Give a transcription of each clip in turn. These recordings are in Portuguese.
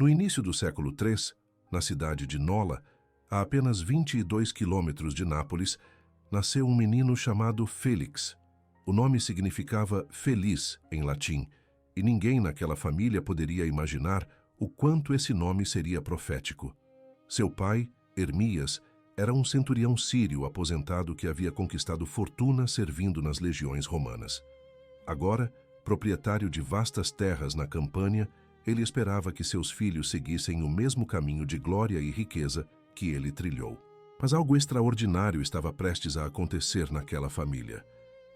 No início do século III, na cidade de Nola, a apenas 22 quilômetros de Nápoles, nasceu um menino chamado Félix. O nome significava feliz em latim, e ninguém naquela família poderia imaginar o quanto esse nome seria profético. Seu pai, Hermias, era um centurião sírio aposentado que havia conquistado fortuna servindo nas legiões romanas. Agora, proprietário de vastas terras na Campânia, ele esperava que seus filhos seguissem o mesmo caminho de glória e riqueza que ele trilhou. Mas algo extraordinário estava prestes a acontecer naquela família.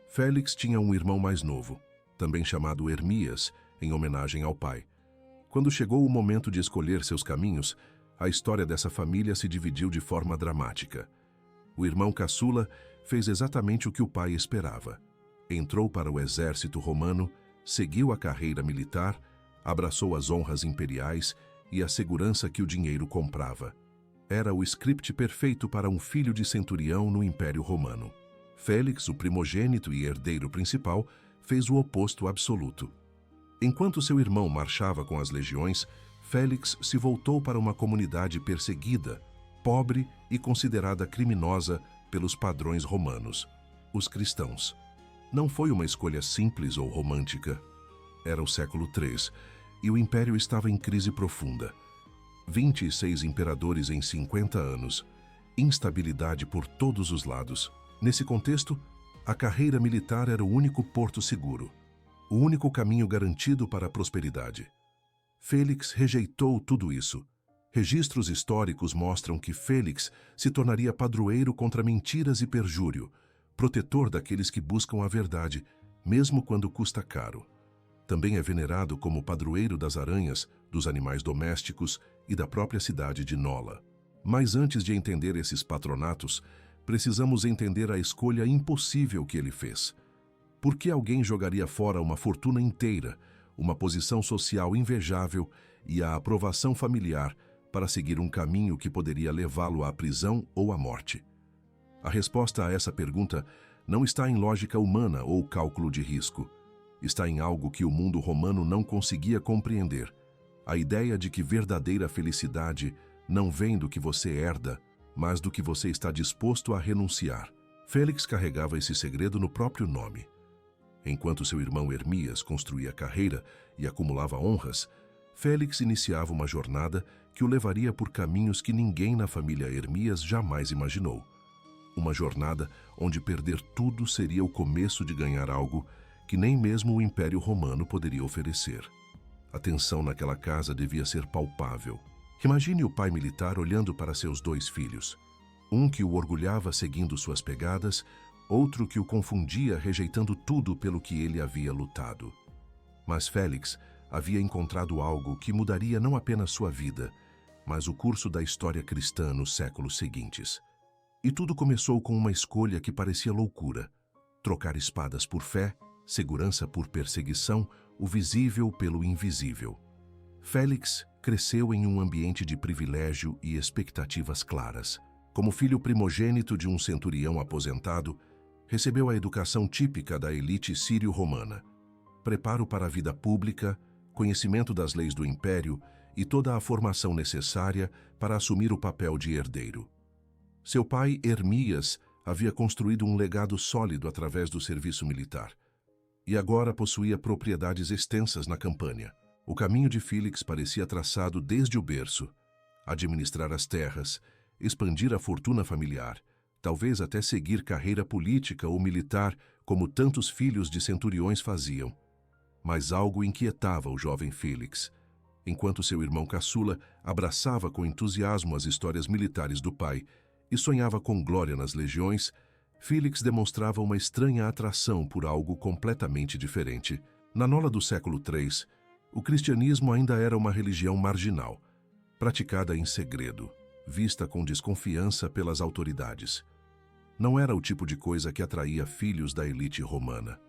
Félix tinha um irmão mais novo, também chamado Hermias, em homenagem ao pai. Quando chegou o momento de escolher seus caminhos, a história dessa família se dividiu de forma dramática. O irmão caçula fez exatamente o que o pai esperava. Entrou para o exército romano, seguiu a carreira militar, abraçou as honras imperiais e a segurança que o dinheiro comprava. Era o script perfeito para um filho de centurião no Império Romano. Félix, o primogênito e herdeiro principal, fez o oposto absoluto. Enquanto seu irmão marchava com as legiões, Félix se voltou para uma comunidade perseguida, pobre e considerada criminosa pelos padrões romanos, os cristãos. Não foi uma escolha simples ou romântica. Era o século III e o império estava em crise profunda. 26 imperadores em 50 anos, instabilidade por todos os lados. Nesse contexto, a carreira militar era o único porto seguro, o único caminho garantido para a prosperidade. Félix rejeitou tudo isso. Registros históricos mostram que Félix se tornaria padroeiro contra mentiras e perjúrio, protetor daqueles que buscam a verdade, mesmo quando custa caro. Também é venerado como padroeiro das aranhas, dos animais domésticos e da própria cidade de Nola. Mas antes de entender esses patronatos, precisamos entender a escolha impossível que ele fez. Por que alguém jogaria fora uma fortuna inteira, uma posição social invejável e a aprovação familiar para seguir um caminho que poderia levá-lo à prisão ou à morte? A resposta a essa pergunta não está em lógica humana ou cálculo de risco. Está em algo que o mundo romano não conseguia compreender. A ideia de que verdadeira felicidade não vem do que você herda, mas do que você está disposto a renunciar. Félix carregava esse segredo no próprio nome. Enquanto seu irmão Hermias construía carreira e acumulava honras, Félix iniciava uma jornada que o levaria por caminhos que ninguém na família Hermias jamais imaginou. Uma jornada onde perder tudo seria o começo de ganhar algo que nem mesmo o Império Romano poderia oferecer. A tensão naquela casa devia ser palpável. Imagine o pai militar olhando para seus dois filhos. Um que o orgulhava seguindo suas pegadas, outro que o confundia rejeitando tudo pelo que ele havia lutado. Mas Félix havia encontrado algo que mudaria não apenas sua vida, mas o curso da história cristã nos séculos seguintes. E tudo começou com uma escolha que parecia loucura: trocar espadas por fé, segurança por perseguição, o visível pelo invisível. Félix cresceu em um ambiente de privilégio e expectativas claras. Como filho primogênito de um centurião aposentado, recebeu a educação típica da elite sírio-romana: preparo para a vida pública, conhecimento das leis do império e toda a formação necessária para assumir o papel de herdeiro. Seu pai, Hermias, havia construído um legado sólido através do serviço militar e agora possuía propriedades extensas na Campânia. O caminho de Félix parecia traçado desde o berço: administrar as terras, expandir a fortuna familiar, talvez até seguir carreira política ou militar, como tantos filhos de centuriões faziam. Mas algo inquietava o jovem Félix. Enquanto seu irmão caçula abraçava com entusiasmo as histórias militares do pai e sonhava com glória nas legiões, Félix demonstrava uma estranha atração por algo completamente diferente. Na Nola do século III, o cristianismo ainda era uma religião marginal, praticada em segredo, vista com desconfiança pelas autoridades. Não era o tipo de coisa que atraía filhos da elite romana.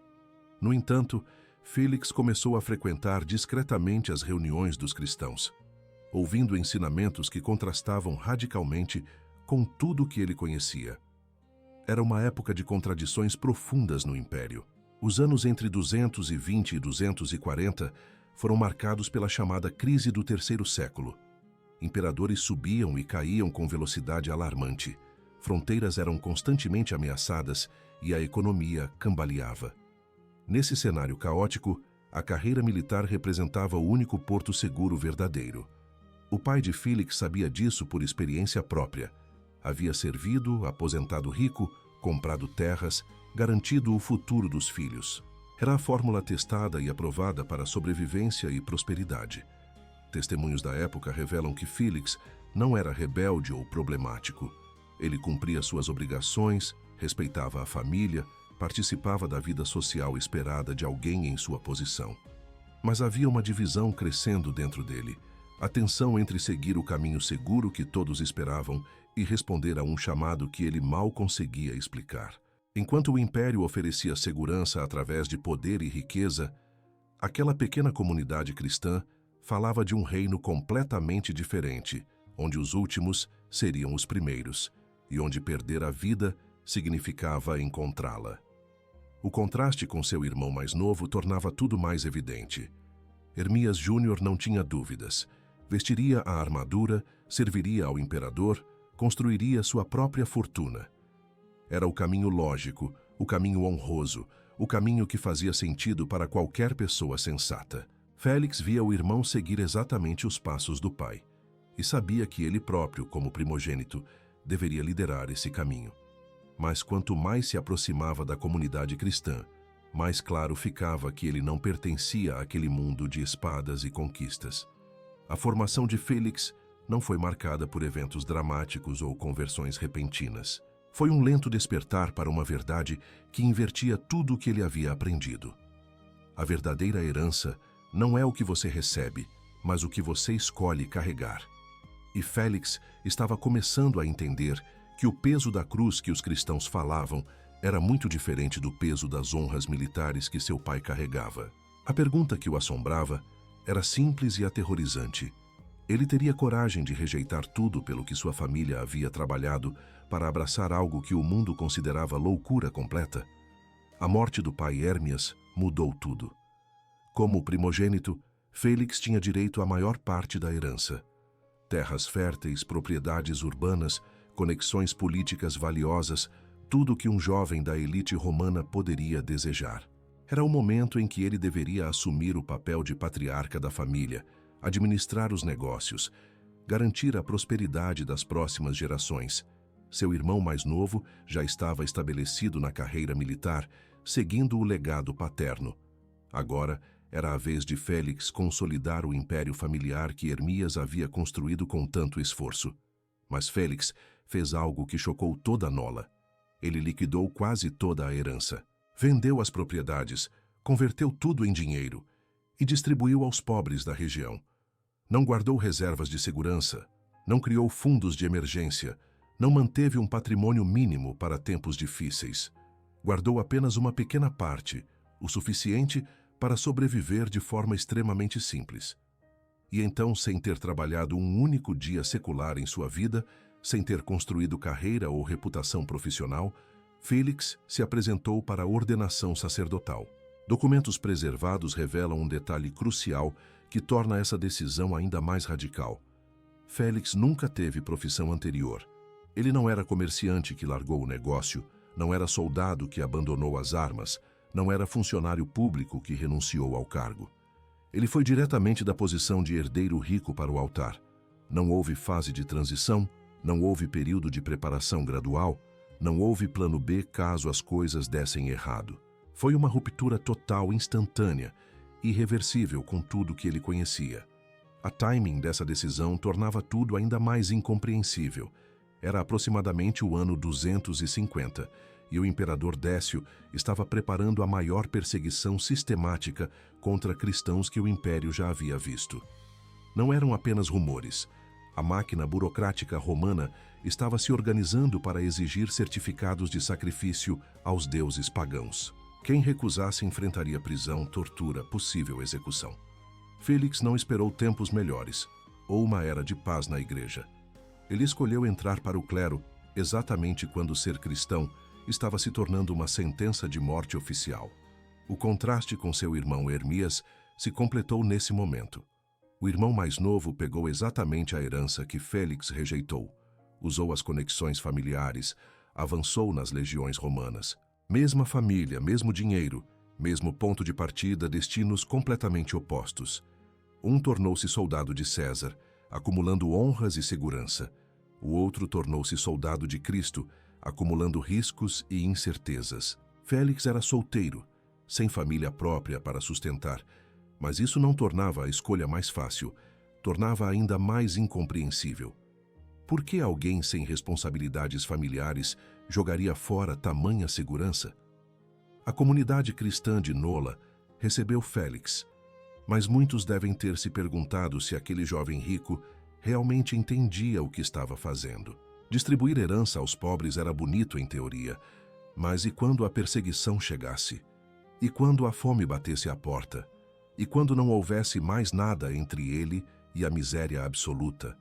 No entanto, Félix começou a frequentar discretamente as reuniões dos cristãos, ouvindo ensinamentos que contrastavam radicalmente com tudo o que ele conhecia. Era uma época de contradições profundas no Império. Os anos entre 220 e 240 foram marcados pela chamada crise do terceiro século. Imperadores subiam e caíam com velocidade alarmante. Fronteiras eram constantemente ameaçadas e a economia cambaleava. Nesse cenário caótico, a carreira militar representava o único porto seguro verdadeiro. O pai de Félix sabia disso por experiência própria. Havia servido, aposentado rico, comprado terras, garantido o futuro dos filhos. Era a fórmula testada e aprovada para sobrevivência e prosperidade. Testemunhos da época revelam que Félix não era rebelde ou problemático. Ele cumpria suas obrigações, respeitava a família, participava da vida social esperada de alguém em sua posição. Mas havia uma divisão crescendo dentro dele, a tensão entre seguir o caminho seguro que todos esperavam e responder a um chamado que ele mal conseguia explicar. Enquanto o império oferecia segurança através de poder e riqueza, aquela pequena comunidade cristã falava de um reino completamente diferente, onde os últimos seriam os primeiros, e onde perder a vida significava encontrá-la. O contraste com seu irmão mais novo tornava tudo mais evidente. Hermias Júnior não tinha dúvidas. Vestiria a armadura, serviria ao imperador, construiria sua própria fortuna. Era o caminho lógico, o caminho honroso, o caminho que fazia sentido para qualquer pessoa sensata. Félix via o irmão seguir exatamente os passos do pai, e sabia que ele próprio, como primogênito, deveria liderar esse caminho. Mas quanto mais se aproximava da comunidade cristã, mais claro ficava que ele não pertencia àquele mundo de espadas e conquistas. A formação de Félix não foi marcada por eventos dramáticos ou conversões repentinas. Foi um lento despertar para uma verdade que invertia tudo o que ele havia aprendido. A verdadeira herança não é o que você recebe, mas o que você escolhe carregar. E Félix estava começando a entender que o peso da cruz que os cristãos falavam era muito diferente do peso das honras militares que seu pai carregava. A pergunta que o assombrava era simples e aterrorizante. Ele teria coragem de rejeitar tudo pelo que sua família havia trabalhado para abraçar algo que o mundo considerava loucura completa? A morte do pai Hermias mudou tudo. Como primogênito, Félix tinha direito à maior parte da herança. Terras férteis, propriedades urbanas, conexões políticas valiosas, tudo que um jovem da elite romana poderia desejar. Era o momento em que ele deveria assumir o papel de patriarca da família, administrar os negócios, garantir a prosperidade das próximas gerações. Seu irmão mais novo já estava estabelecido na carreira militar, seguindo o legado paterno. Agora, era a vez de Félix consolidar o império familiar que Hermias havia construído com tanto esforço. Mas Félix fez algo que chocou toda Nola. Ele liquidou quase toda a herança. Vendeu as propriedades, converteu tudo em dinheiro e distribuiu aos pobres da região. Não guardou reservas de segurança, não criou fundos de emergência, não manteve um patrimônio mínimo para tempos difíceis. Guardou apenas uma pequena parte, o suficiente para sobreviver de forma extremamente simples. E então, sem ter trabalhado um único dia secular em sua vida, sem ter construído carreira ou reputação profissional, Félix se apresentou para a ordenação sacerdotal. Documentos preservados revelam um detalhe crucial que torna essa decisão ainda mais radical. Félix nunca teve profissão anterior. Ele não era comerciante que largou o negócio, não era soldado que abandonou as armas, não era funcionário público que renunciou ao cargo. Ele foi diretamente da posição de herdeiro rico para o altar. Não houve fase de transição, não houve período de preparação gradual, não houve plano B caso as coisas dessem errado. Foi uma ruptura total, instantânea, irreversível com tudo que ele conhecia. A timing dessa decisão tornava tudo ainda mais incompreensível. Era aproximadamente o ano 250, e o imperador Décio estava preparando a maior perseguição sistemática contra cristãos que o império já havia visto. Não eram apenas rumores. A máquina burocrática romana estava se organizando para exigir certificados de sacrifício aos deuses pagãos. Quem recusasse enfrentaria prisão, tortura, possível execução. Félix não esperou tempos melhores, ou uma era de paz na igreja. Ele escolheu entrar para o clero exatamente quando ser cristão estava se tornando uma sentença de morte oficial. O contraste com seu irmão Hermias se completou nesse momento. O irmão mais novo pegou exatamente a herança que Félix rejeitou, usou as conexões familiares, avançou nas legiões romanas. Mesma família, mesmo dinheiro, mesmo ponto de partida, destinos completamente opostos. Um tornou-se soldado de César, acumulando honras e segurança. O outro tornou-se soldado de Cristo, acumulando riscos e incertezas. Félix era solteiro, sem família própria para sustentar, mas isso não tornava a escolha mais fácil, tornava ainda mais incompreensível. Por que alguém sem responsabilidades familiares jogaria fora tamanha segurança? A comunidade cristã de Nola recebeu Félix, mas muitos devem ter se perguntado se aquele jovem rico realmente entendia o que estava fazendo. Distribuir herança aos pobres era bonito em teoria, mas e quando a perseguição chegasse? E quando a fome batesse à porta? E quando não houvesse mais nada entre ele e a miséria absoluta?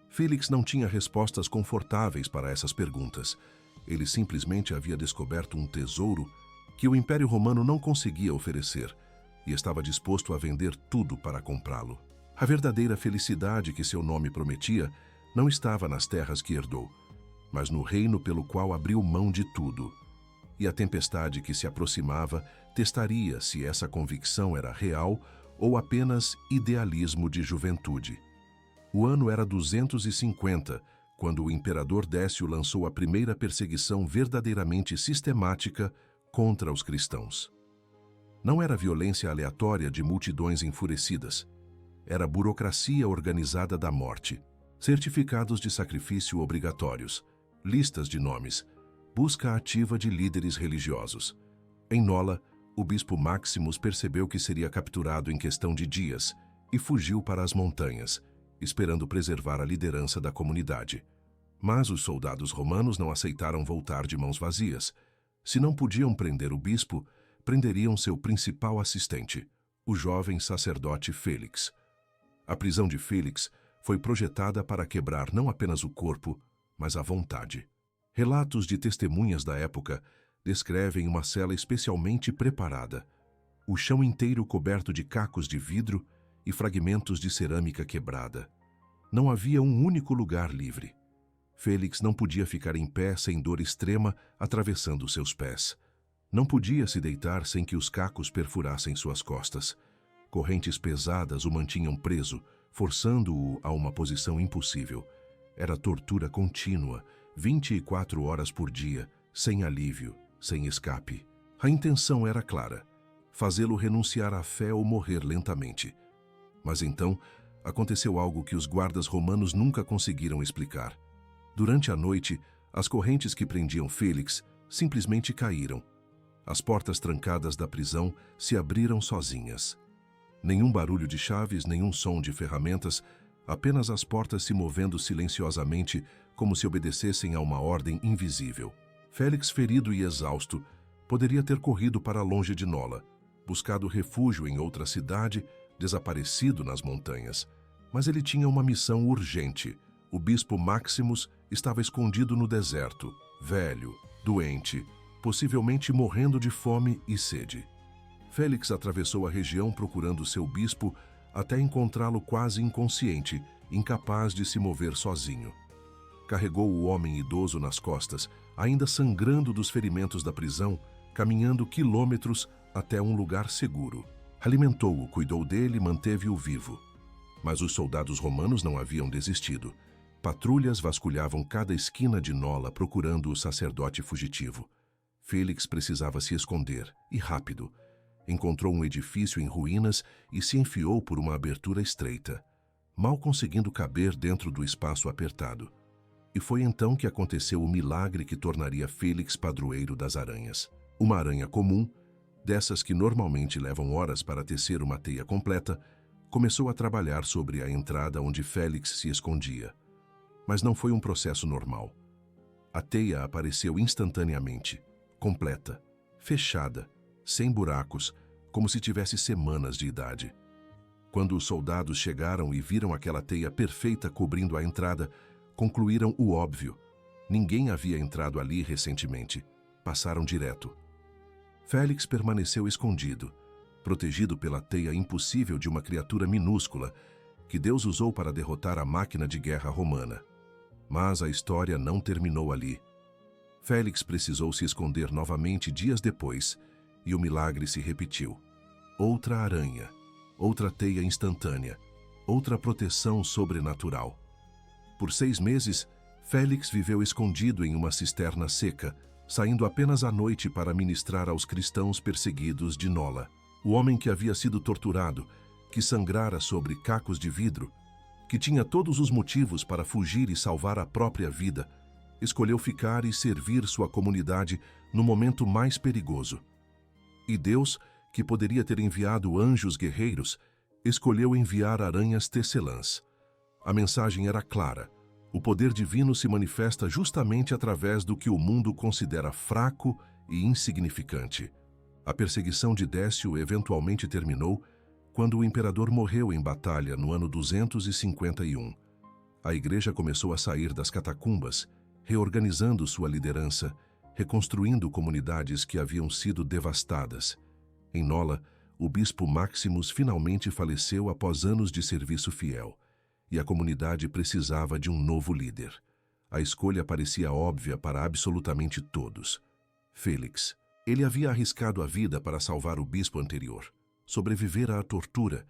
Félix não tinha respostas confortáveis para essas perguntas. Ele simplesmente havia descoberto um tesouro que o Império Romano não conseguia oferecer e estava disposto a vender tudo para comprá-lo. A verdadeira felicidade que seu nome prometia não estava nas terras que herdou, mas no reino pelo qual abriu mão de tudo. E a tempestade que se aproximava testaria se essa convicção era real ou apenas idealismo de juventude. O ano era 250, quando o imperador Décio lançou a primeira perseguição verdadeiramente sistemática contra os cristãos. Não era violência aleatória de multidões enfurecidas. Era burocracia organizada da morte, certificados de sacrifício obrigatórios, listas de nomes, busca ativa de líderes religiosos. Em Nola, o bispo Maximus percebeu que seria capturado em questão de dias e fugiu para as montanhas, esperando preservar a liderança da comunidade. Mas os soldados romanos não aceitaram voltar de mãos vazias. Se não podiam prender o bispo, prenderiam seu principal assistente, o jovem sacerdote Félix. A prisão de Félix foi projetada para quebrar não apenas o corpo, mas a vontade. Relatos de testemunhas da época descrevem uma cela especialmente preparada, o chão inteiro coberto de cacos de vidro e fragmentos de cerâmica quebrada. Não havia um único lugar livre. Félix não podia ficar em pé sem dor extrema atravessando seus pés. Não podia se deitar sem que os cacos perfurassem suas costas. Correntes pesadas o mantinham preso, forçando-o a uma posição impossível. Era tortura contínua, 24 horas por dia, sem alívio, sem escape. A intenção era clara: fazê-lo renunciar à fé ou morrer lentamente. Mas então, aconteceu algo que os guardas romanos nunca conseguiram explicar. Durante a noite, as correntes que prendiam Félix simplesmente caíram. As portas trancadas da prisão se abriram sozinhas. Nenhum barulho de chaves, nenhum som de ferramentas, apenas as portas se movendo silenciosamente como se obedecessem a uma ordem invisível. Félix, ferido e exausto, poderia ter corrido para longe de Nola, buscado refúgio em outra cidade, desaparecido nas montanhas. Mas ele tinha uma missão urgente. O bispo Maximus estava escondido no deserto, velho, doente, possivelmente morrendo de fome e sede. Félix atravessou a região procurando seu bispo até encontrá-lo quase inconsciente, incapaz de se mover sozinho. Carregou o homem idoso nas costas, ainda sangrando dos ferimentos da prisão, caminhando quilômetros até um lugar seguro. Alimentou-o, cuidou dele e manteve-o vivo. Mas os soldados romanos não haviam desistido. Patrulhas vasculhavam cada esquina de Nola procurando o sacerdote fugitivo. Félix precisava se esconder, e rápido. Encontrou um edifício em ruínas e se enfiou por uma abertura estreita, mal conseguindo caber dentro do espaço apertado. E foi então que aconteceu o milagre que tornaria Félix padroeiro das aranhas. Uma aranha comum, dessas que normalmente levam horas para tecer uma teia completa, começou a trabalhar sobre a entrada onde Félix se escondia. Mas não foi um processo normal. A teia apareceu instantaneamente, completa, fechada, sem buracos, como se tivesse semanas de idade. Quando os soldados chegaram e viram aquela teia perfeita cobrindo a entrada, concluíram o óbvio. Ninguém havia entrado ali recentemente. Passaram direto. Félix permaneceu escondido, protegido pela teia impossível de uma criatura minúscula que Deus usou para derrotar a máquina de guerra romana. Mas a história não terminou ali. Félix precisou se esconder novamente dias depois, e o milagre se repetiu. Outra aranha, outra teia instantânea, outra proteção sobrenatural. Por 6 meses, Félix viveu escondido em uma cisterna seca, saindo apenas à noite para ministrar aos cristãos perseguidos de Nola. O homem que havia sido torturado, que sangrara sobre cacos de vidro, que tinha todos os motivos para fugir e salvar a própria vida, escolheu ficar e servir sua comunidade no momento mais perigoso. E Deus, que poderia ter enviado anjos guerreiros, escolheu enviar aranhas tecelãs. A mensagem era clara. O poder divino se manifesta justamente através do que o mundo considera fraco e insignificante. A perseguição de Décio eventualmente terminou quando o imperador morreu em batalha no ano 251. A igreja começou a sair das catacumbas, reorganizando sua liderança, reconstruindo comunidades que haviam sido devastadas. Em Nola, o bispo Maximus finalmente faleceu após anos de serviço fiel, e a comunidade precisava de um novo líder. A escolha parecia óbvia para absolutamente todos. Félix. Ele havia arriscado a vida para salvar o bispo anterior, sobreviver à tortura,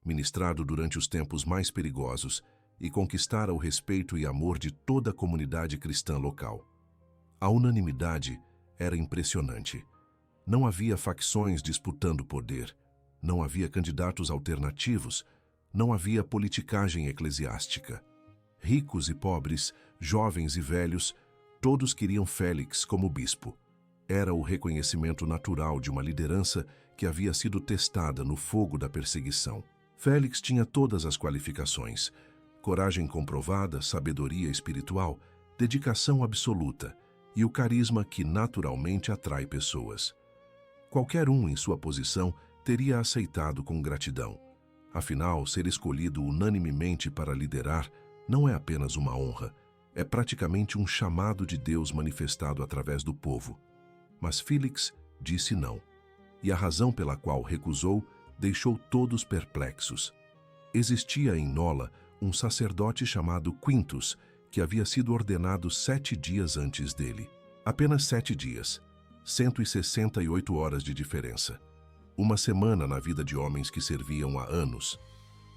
ministrado durante os tempos mais perigosos e conquistara o respeito e amor de toda a comunidade cristã local. A unanimidade era impressionante. Não havia facções disputando poder, não havia candidatos alternativos, não havia politicagem eclesiástica. Ricos e pobres, jovens e velhos, todos queriam Félix como bispo. Era o reconhecimento natural de uma liderança que havia sido testada no fogo da perseguição. Félix tinha todas as qualificações: coragem comprovada, sabedoria espiritual, dedicação absoluta e o carisma que naturalmente atrai pessoas. Qualquer um em sua posição teria aceitado com gratidão. Afinal, ser escolhido unanimemente para liderar não é apenas uma honra, é praticamente um chamado de Deus manifestado através do povo. Mas Félix disse não, e a razão pela qual recusou deixou todos perplexos. Existia em Nola um sacerdote chamado Quintus, que havia sido ordenado 7 dias antes dele. Apenas 7 dias, 168 horas de diferença. Uma semana na vida de homens que serviam há anos.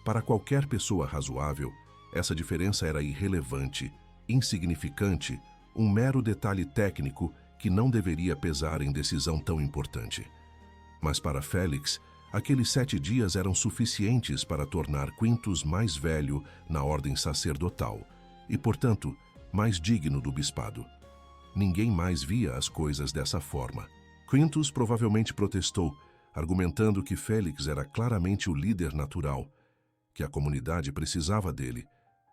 Para qualquer pessoa razoável, essa diferença era irrelevante, insignificante, um mero detalhe técnico que não deveria pesar em decisão tão importante. Mas para Félix, aqueles 7 dias eram suficientes para tornar Quintus mais velho na ordem sacerdotal e, portanto, mais digno do bispado. Ninguém mais via as coisas dessa forma. Quintus provavelmente protestou, argumentando que Félix era claramente o líder natural, que a comunidade precisava dele,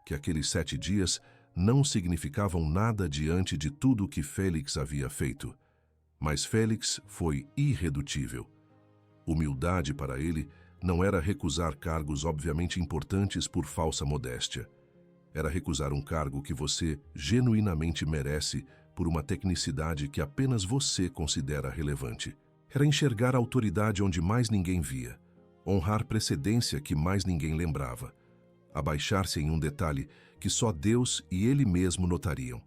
que aqueles 7 dias não significavam nada diante de tudo o que Félix havia feito. Mas Félix foi irredutível. Humildade para ele não era recusar cargos obviamente importantes por falsa modéstia. Era recusar um cargo que você genuinamente merece por uma tecnicidade que apenas você considera relevante. Era enxergar a autoridade onde mais ninguém via, honrar precedência que mais ninguém lembrava, abaixar-se em um detalhe que só Deus e ele mesmo notariam.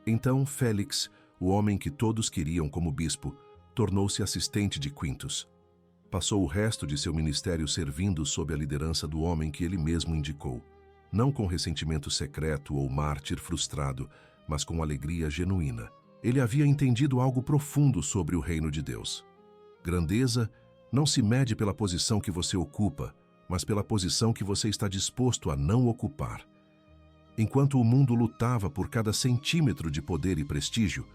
Então Félix, o homem que todos queriam como bispo, tornou-se assistente de Quintus. Passou o resto de seu ministério servindo sob a liderança do homem que ele mesmo indicou, não com ressentimento secreto ou mártir frustrado, mas com alegria genuína. Ele havia entendido algo profundo sobre o reino de Deus. Grandeza não se mede pela posição que você ocupa, mas pela posição que você está disposto a não ocupar. Enquanto o mundo lutava por cada centímetro de poder e prestígio,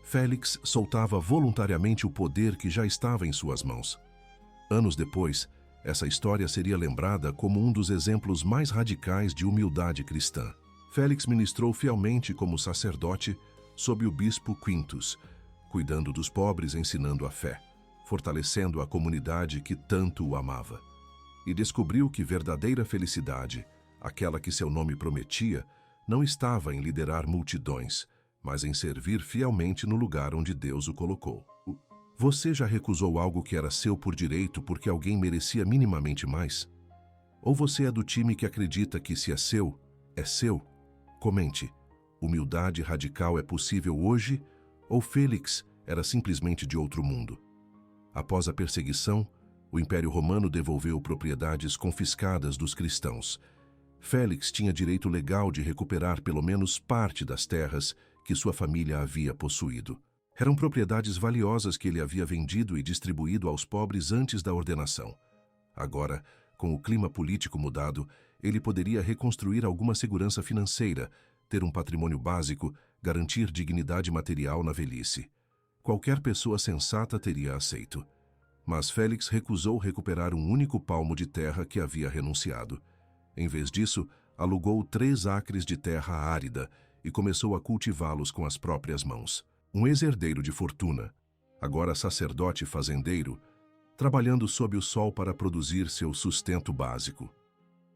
Félix soltava voluntariamente o poder que já estava em suas mãos. Anos depois, essa história seria lembrada como um dos exemplos mais radicais de humildade cristã. Félix ministrou fielmente como sacerdote sob o bispo Quintus, cuidando dos pobres, ensinando a fé, fortalecendo a comunidade que tanto o amava. E descobriu que verdadeira felicidade, aquela que seu nome prometia, não estava em liderar multidões, mas em servir fielmente no lugar onde Deus o colocou. Você já recusou algo que era seu por direito porque alguém merecia minimamente mais? Ou você é do time que acredita que se é seu, é seu? Comente. Humildade radical é possível hoje ou Félix era simplesmente de outro mundo? Após a perseguição, o Império Romano devolveu propriedades confiscadas dos cristãos. Félix tinha direito legal de recuperar pelo menos parte das terras que sua família havia possuído. Eram propriedades valiosas que ele havia vendido e distribuído aos pobres antes da ordenação. Agora, com o clima político mudado, ele poderia reconstruir alguma segurança financeira, ter um patrimônio básico, garantir dignidade material na velhice. Qualquer pessoa sensata teria aceito. Mas Félix recusou recuperar um único palmo de terra que havia renunciado. Em vez disso, alugou 3 acres de terra árida e começou a cultivá-los com as próprias mãos. Um ex-herdeiro de fortuna, agora sacerdote fazendeiro, trabalhando sob o sol para produzir seu sustento básico.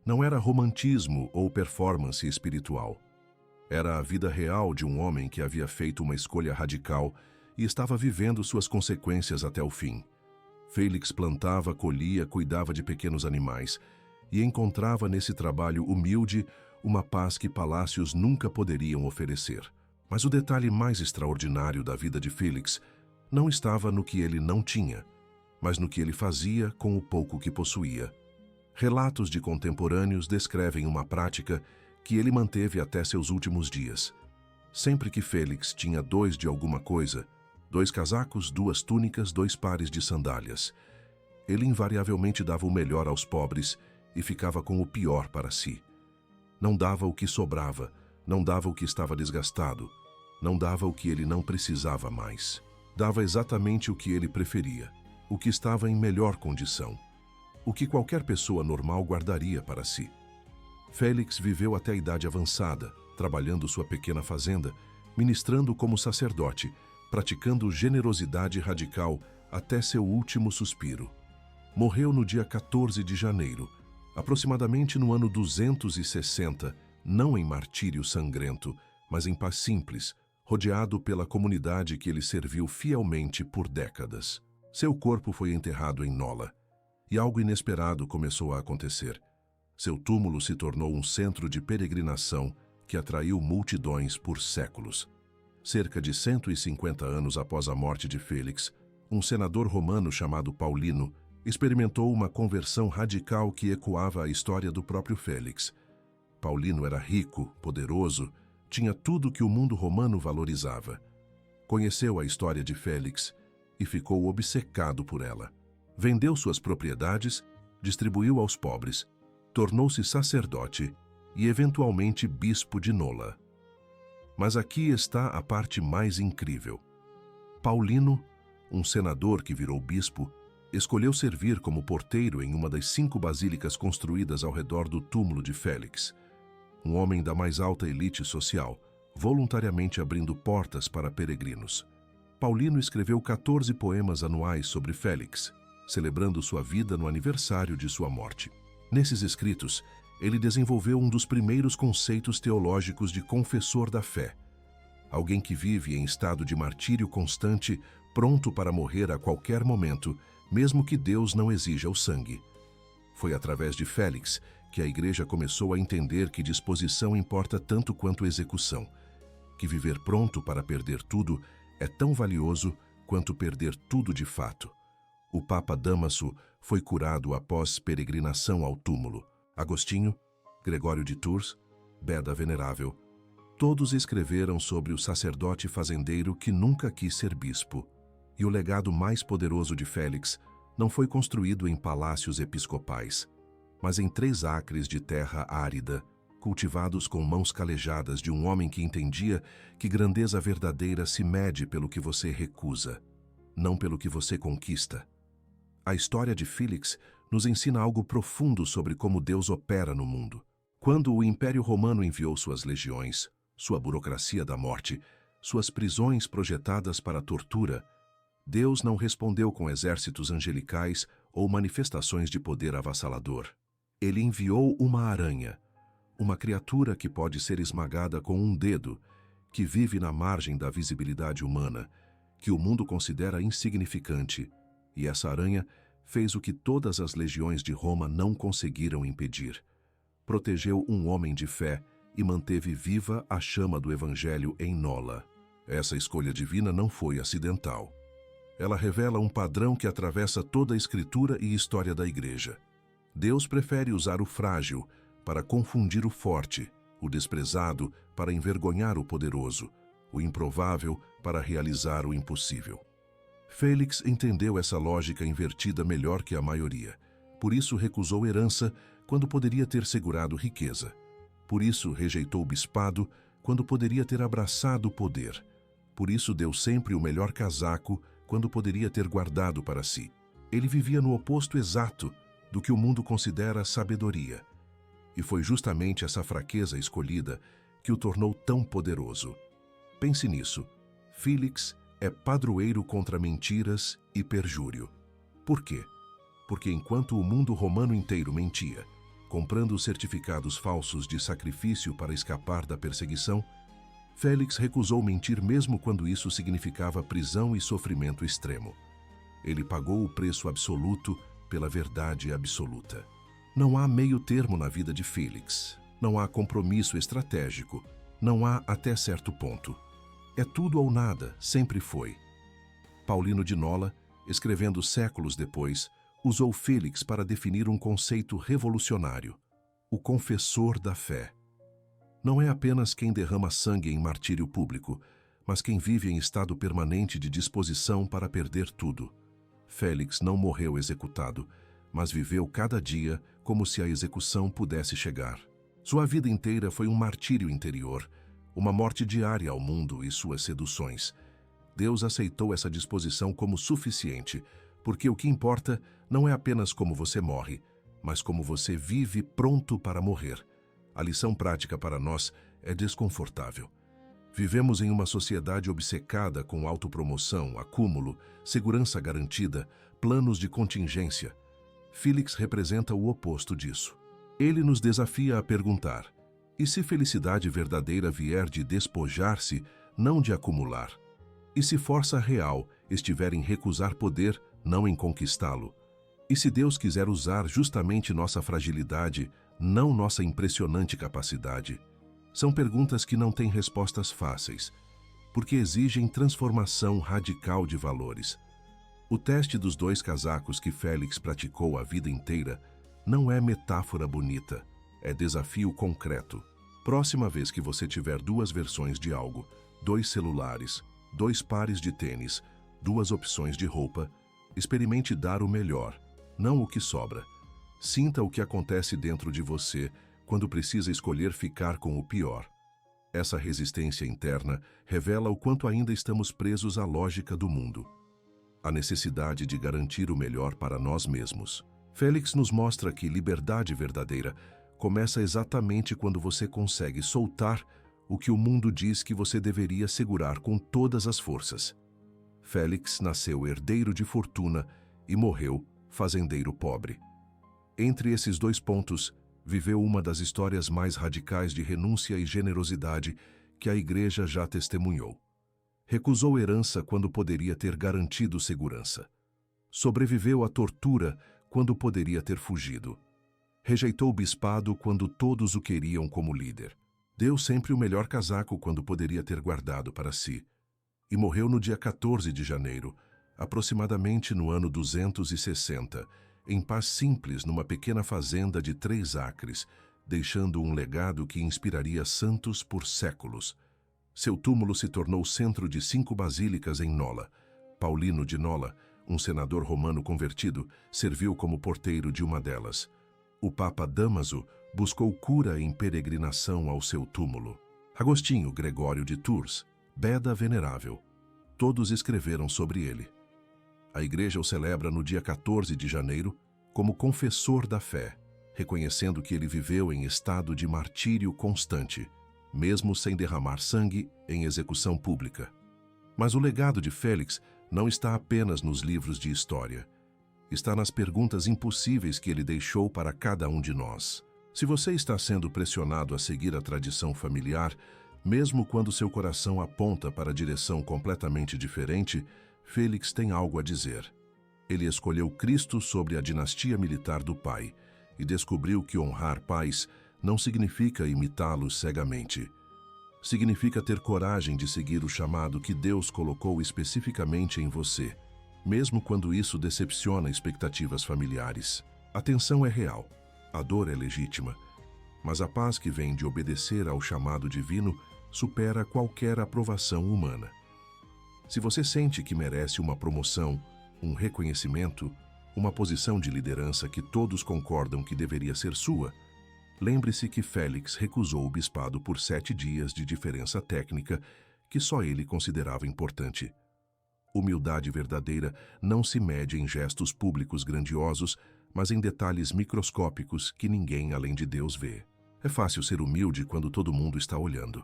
Não era romantismo ou performance espiritual. Era a vida real de um homem que havia feito uma escolha radical e estava vivendo suas consequências até o fim. Félix plantava, colhia, cuidava de pequenos animais e encontrava nesse trabalho humilde uma paz que palácios nunca poderiam oferecer. Mas o detalhe mais extraordinário da vida de Félix não estava no que ele não tinha, mas no que ele fazia com o pouco que possuía. Relatos de contemporâneos descrevem uma prática que ele manteve até seus últimos dias. Sempre que Félix tinha 2 de alguma coisa, 2 casacos, 2 túnicas, 2 pares de sandálias, ele invariavelmente dava o melhor aos pobres e ficava com o pior para si. Não dava o que sobrava, não dava o que estava desgastado, não dava o que ele não precisava mais. Dava exatamente o que ele preferia, o que estava em melhor condição, o que qualquer pessoa normal guardaria para si. Félix viveu até a idade avançada, trabalhando sua pequena fazenda, ministrando como sacerdote, praticando generosidade radical até seu último suspiro. Morreu no dia 14 de janeiro, aproximadamente no ano 260, não em martírio sangrento, mas em paz simples, rodeado pela comunidade que ele serviu fielmente por décadas. Seu corpo foi enterrado em Nola, e algo inesperado começou a acontecer. Seu túmulo se tornou um centro de peregrinação que atraiu multidões por séculos. Cerca de 150 anos após a morte de Félix, um senador romano chamado Paulino experimentou uma conversão radical que ecoava a história do próprio Félix. Paulino era rico, poderoso, tinha tudo que o mundo romano valorizava. Conheceu a história de Félix e ficou obcecado por ela. Vendeu suas propriedades, distribuiu aos pobres, tornou-se sacerdote e, eventualmente, bispo de Nola. Mas aqui está a parte mais incrível. Paulino, um senador que virou bispo, escolheu servir como porteiro em uma das 5 basílicas construídas ao redor do túmulo de Félix. Um homem da mais alta elite social, voluntariamente abrindo portas para peregrinos. Paulino escreveu 14 poemas anuais sobre Félix, celebrando sua vida no aniversário de sua morte. Nesses escritos, ele desenvolveu um dos primeiros conceitos teológicos de confessor da fé. Alguém que vive em estado de martírio constante, pronto para morrer a qualquer momento, mesmo que Deus não exija o sangue. Foi através de Félix que a Igreja começou a entender que disposição importa tanto quanto execução, que viver pronto para perder tudo é tão valioso quanto perder tudo de fato. O Papa Dámaso foi curado após peregrinação ao túmulo. Agostinho, Gregório de Tours, Beda Venerável, todos escreveram sobre o sacerdote fazendeiro que nunca quis ser bispo. E o legado mais poderoso de Félix não foi construído em palácios episcopais, mas em 3 acres de terra árida, cultivados com mãos calejadas de um homem que entendia que grandeza verdadeira se mede pelo que você recusa, não pelo que você conquista. A história de Félix nos ensina algo profundo sobre como Deus opera no mundo. Quando o Império Romano enviou suas legiões, sua burocracia da morte, suas prisões projetadas para a tortura, Deus não respondeu com exércitos angelicais ou manifestações de poder avassalador. Ele enviou uma aranha, uma criatura que pode ser esmagada com um dedo, que vive na margem da visibilidade humana, que o mundo considera insignificante, e essa aranha fez o que todas as legiões de Roma não conseguiram impedir. Protegeu um homem de fé e manteve viva a chama do Evangelho em Nola. Essa escolha divina não foi acidental. Ela revela um padrão que atravessa toda a Escritura e história da Igreja. Deus prefere usar o frágil para confundir o forte, o desprezado para envergonhar o poderoso, o improvável para realizar o impossível. Félix entendeu essa lógica invertida melhor que a maioria. Por isso recusou herança quando poderia ter segurado riqueza. Por isso rejeitou o bispado quando poderia ter abraçado o poder. Por isso deu sempre o melhor casaco quando poderia ter guardado para si. Ele vivia no oposto exato do que o mundo considera sabedoria. E foi justamente essa fraqueza escolhida que o tornou tão poderoso. Pense nisso. Félix é padroeiro contra mentiras e perjúrio. Por quê? Porque enquanto o mundo romano inteiro mentia, comprando certificados falsos de sacrifício para escapar da perseguição, Félix recusou mentir mesmo quando isso significava prisão e sofrimento extremo. Ele pagou o preço absoluto pela verdade absoluta. Não há meio termo na vida de Félix. Não há compromisso estratégico. Não há até certo ponto. É tudo ou nada, sempre foi. Paulino de Nola, escrevendo séculos depois, usou Félix para definir um conceito revolucionário: o confessor da fé. Não é apenas quem derrama sangue em martírio público, mas quem vive em estado permanente de disposição para perder tudo. Félix não morreu executado, mas viveu cada dia como se a execução pudesse chegar. Sua vida inteira foi um martírio interior, uma morte diária ao mundo e suas seduções. Deus aceitou essa disposição como suficiente, porque o que importa não é apenas como você morre, mas como você vive pronto para morrer. A lição prática para nós é desconfortável. Vivemos em uma sociedade obcecada com autopromoção, acúmulo, segurança garantida, planos de contingência. Félix representa o oposto disso. Ele nos desafia a perguntar: e se felicidade verdadeira vier de despojar-se, não de acumular? E se força real estiver em recusar poder, não em conquistá-lo? E se Deus quiser usar justamente nossa fragilidade, não nossa impressionante capacidade? São perguntas que não têm respostas fáceis, porque exigem transformação radical de valores. O teste dos 2 casacos que Félix praticou a vida inteira não é metáfora bonita, é desafio concreto. Próxima vez que você tiver 2 versões de algo, 2 celulares, 2 pares de tênis, 2 opções de roupa, experimente dar o melhor, não o que sobra. Sinta o que acontece dentro de você quando precisa escolher ficar com o pior. Essa resistência interna revela o quanto ainda estamos presos à lógica do mundo. A necessidade de garantir o melhor para nós mesmos. Félix nos mostra que liberdade verdadeira começa exatamente quando você consegue soltar o que o mundo diz que você deveria segurar com todas as forças. Félix nasceu herdeiro de fortuna e morreu fazendeiro pobre. Entre esses 2 pontos, viveu uma das histórias mais radicais de renúncia e generosidade que a Igreja já testemunhou. Recusou herança quando poderia ter garantido segurança. Sobreviveu à tortura quando poderia ter fugido. Rejeitou o bispado quando todos o queriam como líder. Deu sempre o melhor casaco quando poderia ter guardado para si. E morreu no dia 14 de janeiro, aproximadamente no ano 260, em paz simples numa pequena fazenda de 3 acres, deixando um legado que inspiraria santos por séculos. Seu túmulo se tornou centro de 5 basílicas em Nola. Paulino de Nola, um senador romano convertido, serviu como porteiro de uma delas. O Papa Dámaso buscou cura em peregrinação ao seu túmulo. Agostinho Gregório de Tours, Beda Venerável, todos escreveram sobre ele. A Igreja o celebra no dia 14 de janeiro como confessor da fé, reconhecendo que ele viveu em estado de martírio constante, mesmo sem derramar sangue em execução pública. Mas o legado de Félix não está apenas nos livros de história. Está nas perguntas impossíveis que ele deixou para cada um de nós. Se você está sendo pressionado a seguir a tradição familiar, Mesmo quando seu coração aponta para direção completamente diferente, Félix tem algo a dizer. Ele escolheu Cristo sobre a dinastia militar do pai e descobriu que honrar pais não significa imitá-los cegamente. Significa ter coragem de seguir o chamado que Deus colocou especificamente em você, mesmo quando isso decepciona expectativas familiares. A tensão é real, a dor é legítima, mas a paz que vem de obedecer ao chamado divino supera qualquer aprovação humana. Se você sente que merece uma promoção, um reconhecimento, uma posição de liderança que todos concordam que deveria ser sua, lembre-se que Félix recusou o bispado por 7 dias de diferença técnica que só ele considerava importante. Humildade verdadeira não se mede em gestos públicos grandiosos, mas em detalhes microscópicos que ninguém além de Deus vê. É fácil ser humilde quando todo mundo está olhando.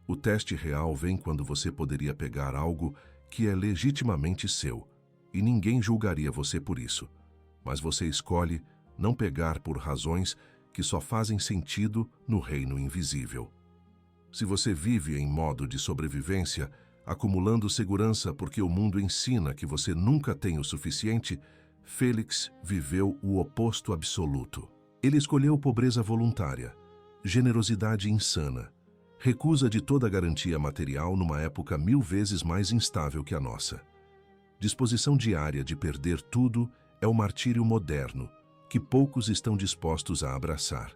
O teste real vem quando você poderia pegar algo que é legitimamente seu, e ninguém julgaria você por isso. Mas você escolhe não pegar por razões que só fazem sentido no reino invisível. Se você vive em modo de sobrevivência, acumulando segurança porque o mundo ensina que você nunca tem o suficiente, Félix viveu o oposto absoluto. Ele escolheu pobreza voluntária, generosidade insana, recusa de toda garantia material numa época 1000 vezes mais instável que a nossa. Disposição diária de perder tudo é o martírio moderno, que poucos estão dispostos a abraçar.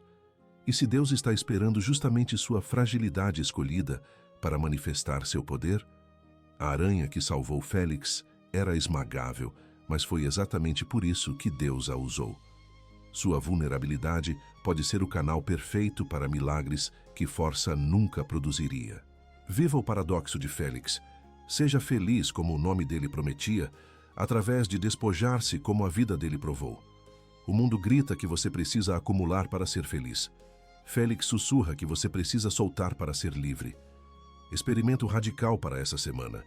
E se Deus está esperando justamente sua fragilidade escolhida para manifestar seu poder? A aranha que salvou Félix era esmagável, mas foi exatamente por isso que Deus a usou. Sua vulnerabilidade pode ser o canal perfeito para milagres que força nunca produziria. Viva o paradoxo de Félix. Seja feliz como o nome dele prometia, através de despojar-se como a vida dele provou. O mundo grita que você precisa acumular para ser feliz. Félix sussurra que você precisa soltar para ser livre. Experimento radical para essa semana.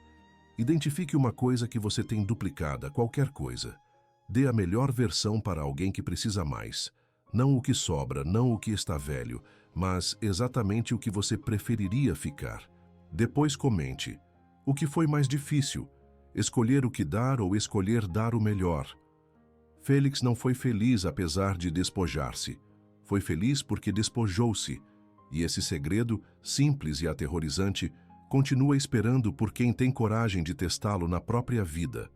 Identifique uma coisa que você tem duplicada, qualquer coisa. Dê a melhor versão para alguém que precisa mais. Não o que sobra, não o que está velho, mas exatamente o que você preferiria ficar. Depois comente. O que foi mais difícil? Escolher o que dar ou escolher dar o melhor? Félix não foi feliz apesar de despojar-se. Foi feliz porque despojou-se. E esse segredo, simples e aterrorizante, continua esperando por quem tem coragem de testá-lo na própria vida.